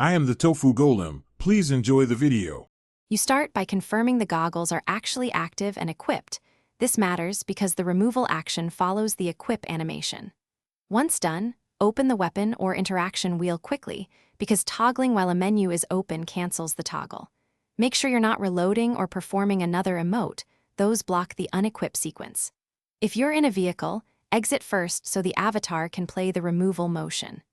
I am the Tofu Golem. Please enjoy the video. You start by confirming the goggles are actually active and equipped. This matters because the removal action follows the equip animation. Once done, open the weapon or interaction wheel quickly, because toggling while a menu is open cancels the toggle. Make sure you're not reloading or performing another emote. Those block the unequip sequence. If you're in a vehicle, exit first so the avatar can play the removal motion.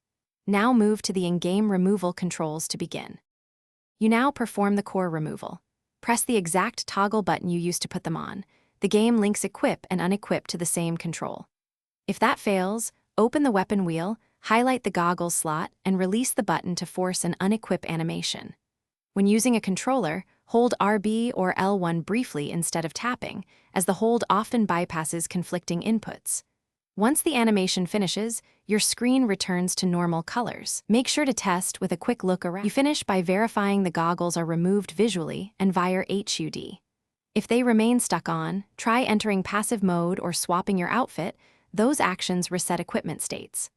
Now move to the in-game removal controls to begin. You now perform the core removal. Press the exact toggle button you used to put them on. The game links equip and unequip to the same control. If that fails, open the weapon wheel, highlight the goggles slot, and release the button to force an unequip animation. When using a controller, hold RB or L1 briefly instead of tapping, as the hold often bypasses conflicting inputs. Once the animation finishes, your screen returns to normal colors. Make sure to test with a quick look around. You finish by verifying the goggles are removed visually and via HUD. If they remain stuck on, try entering passive mode or swapping your outfit. Those actions reset equipment states.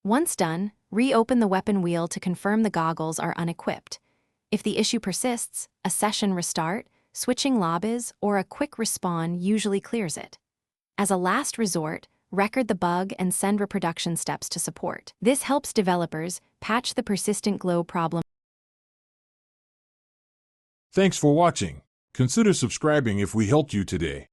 Once done, reopen the weapon wheel to confirm the goggles are unequipped. If the issue persists, a session restart, switching lobbies, or a quick respawn usually clears it. As a last resort, record the bug and send reproduction steps to support. This helps developers patch the persistent glow problem. Thanks for watching. Consider subscribing if we helped you today.